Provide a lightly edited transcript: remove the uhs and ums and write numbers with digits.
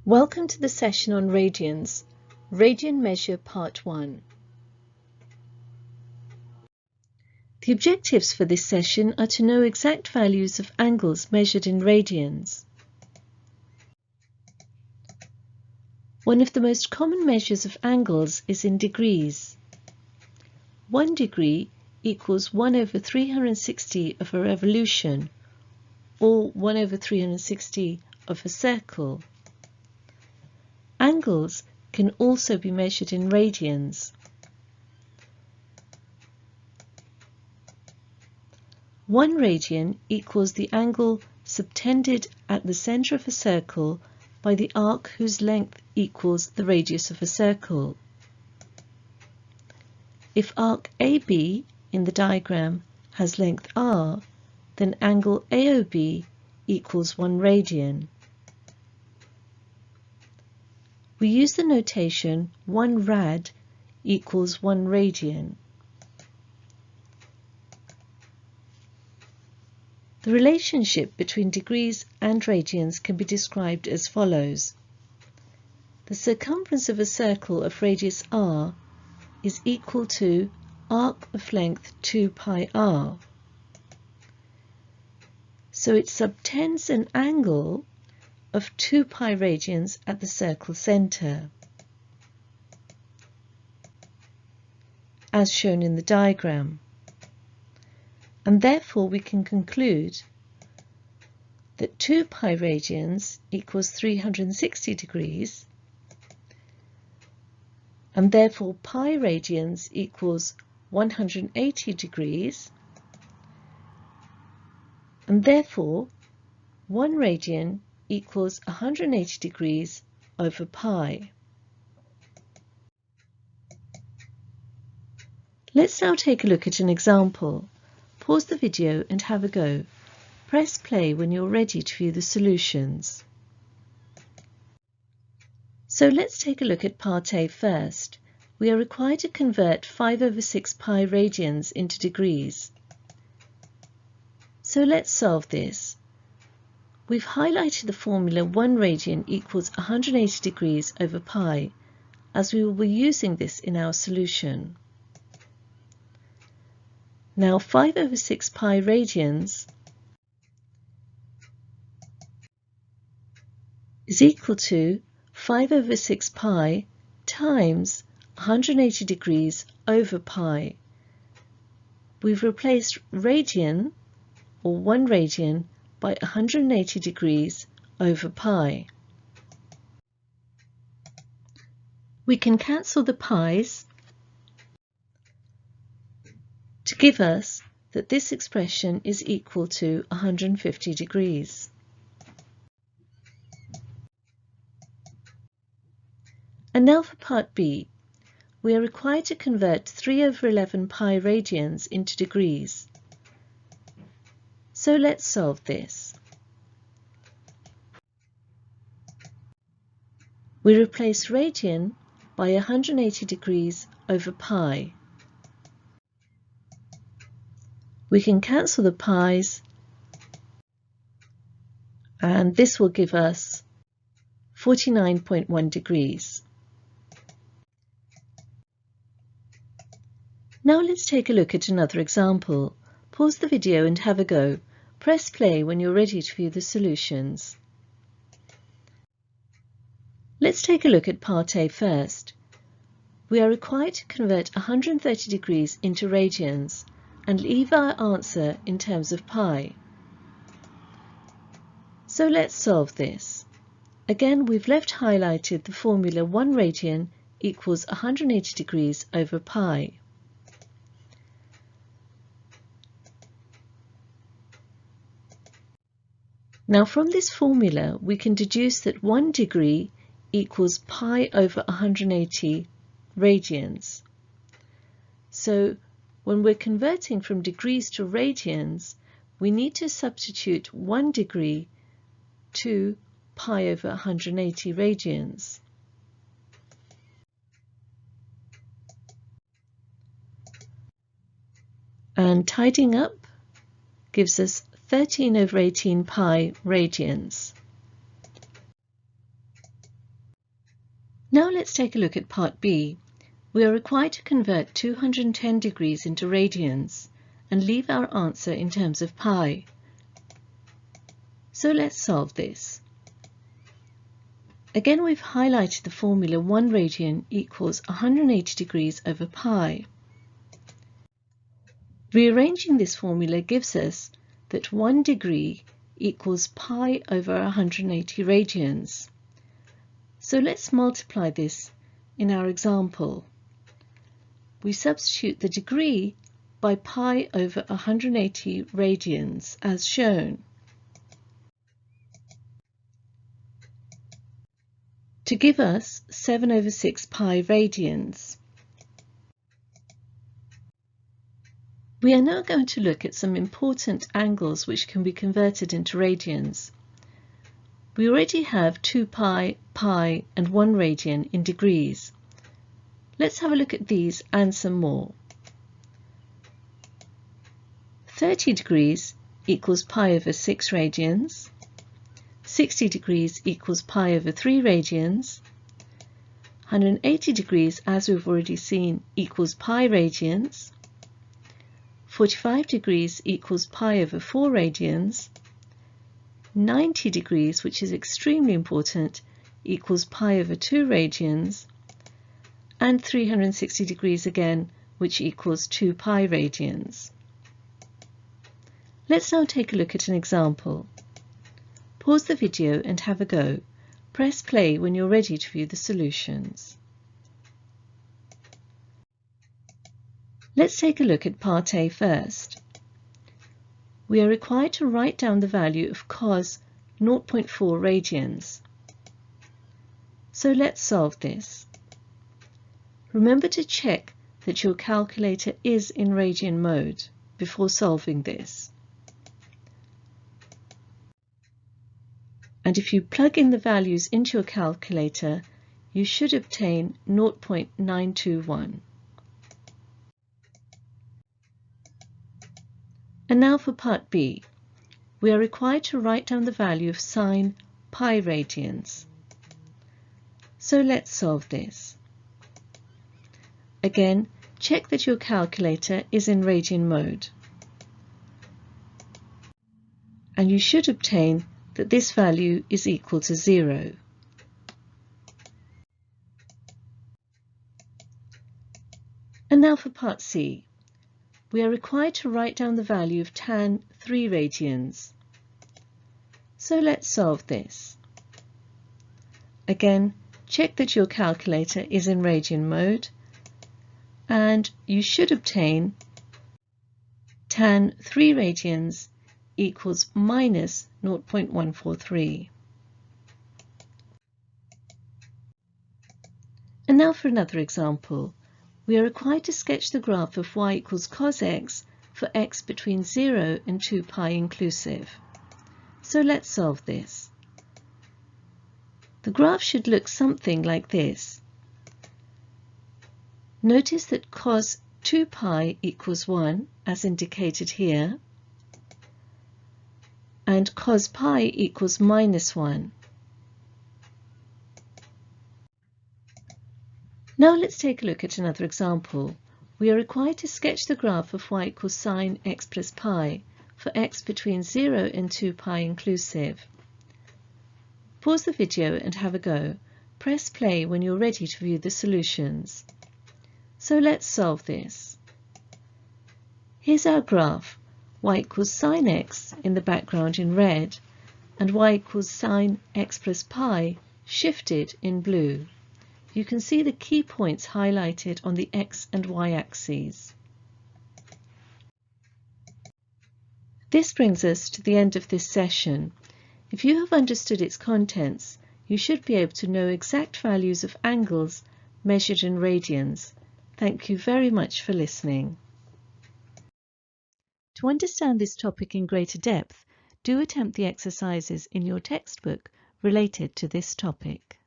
Welcome to the session on radians, Radian Measure Part 1. The objectives for this session are to know exact values of angles measured in radians. One of the most common measures of angles is in degrees. 1 degree equals 1 over 360 of a revolution, or 1 over 360 of a circle. Angles can also be measured in radians. 1 radian equals the angle subtended at the centre of a circle by the arc whose length equals the radius of a circle. If arc AB in the diagram has length r, then angle AOB equals 1 radian. We use the notation 1 rad equals 1 radian. The relationship between degrees and radians can be described as follows. The circumference of a circle of radius r is equal to arc of length 2 pi r. So it subtends an angle of 2 pi radians at the circle centre, as shown in the diagram. And therefore we can conclude that 2 pi radians equals 360 degrees, and therefore pi radians equals 180 degrees, and therefore 1 radian equals 180 degrees over pi. Let's now take a look at an example. Pause the video and have a go. Press play when you're ready to view the solutions. So let's take a look at part A first. We are required to convert 5 over 6 pi radians into degrees. So let's solve this. We've highlighted the formula 1 radian equals 180 degrees over pi, as we will be using this in our solution. Now 5 over 6 pi radians is equal to 5 over 6 pi times 180 degrees over pi. We've replaced radian, or 1 radian, by 180 degrees over pi. We can cancel the pi's to give us that this expression is equal to 150 degrees. And now for part B. We are required to convert 3 over 11 pi radians into degrees. So let's solve this. We replace radian by 180 degrees over pi. We can cancel the pi's, and this will give us 49.1 degrees. Now let's take a look at another example. Pause the video and have a go. Press play when you're ready to view the solutions. Let's take a look at part A first. We are required to convert 130 degrees into radians and leave our answer in terms of pi. So let's solve this. Again, we've left highlighted the formula 1 radian equals 180 degrees over pi. Now from this formula we can deduce that 1 degree equals pi over 180 radians. So when we're converting from degrees to radians, we need to substitute 1 degree to pi over 180 radians. And tidying up gives us 13 over 18 pi radians. Now let's take a look at part B. We are required to convert 210 degrees into radians and leave our answer in terms of pi. So let's solve this. Again, we've highlighted the formula 1 radian equals 180 degrees over pi. Rearranging this formula gives us that 1 degree equals pi over 180 radians. So let's multiply this in our example. We substitute the degree by pi over 180 radians as shown. To give us 7 over 6 pi radians. We are now going to look at some important angles which can be converted into radians. We already have 2 pi, pi and 1 radian in degrees. Let's have a look at these and some more. 30 degrees equals pi over 6 radians. 60 degrees equals pi over 3 radians. 180 degrees, as we've already seen, equals pi radians. 45 degrees equals pi over 4 radians. 90 degrees, which is extremely important, equals pi over 2 radians. And 360 degrees again, which equals 2 pi radians. Let's now take a look at an example. Pause the video and have a go. Press play when you're ready to view the solutions. Let's take a look at part A first. We are required to write down the value of cos 0.4 radians. So let's solve this. Remember to check that your calculator is in radian mode before solving this. And if you plug in the values into your calculator, you should obtain 0.921. And now for part B. We are required to write down the value of sine pi radians. So let's solve this. Again, check that your calculator is in radian mode. And you should obtain that this value is equal to 0. And now for part C. We are required to write down the value of tan 3 radians. So let's solve this. Again, check that your calculator is in radian mode, and you should obtain tan 3 radians equals minus 0.143. And now for another example. We are required to sketch the graph of y equals cos x for x between 0 and 2 pi inclusive. So let's solve this. The graph should look something like this. Notice that cos 2 pi equals 1, as indicated here, and cos pi equals minus 1. Now let's take a look at another example. We are required to sketch the graph of y equals sine x plus pi for x between 0 and 2 pi inclusive. Pause the video and have a go. Press play when you're ready to view the solutions. So let's solve this. Here's our graph. Y equals sine x in the background in red, and y equals sine x plus pi shifted in blue. You can see the key points highlighted on the x and y axes. This brings us to the end of this session. If you have understood its contents, you should be able to know exact values of angles measured in radians. Thank you very much for listening. To understand this topic in greater depth, do attempt the exercises in your textbook related to this topic.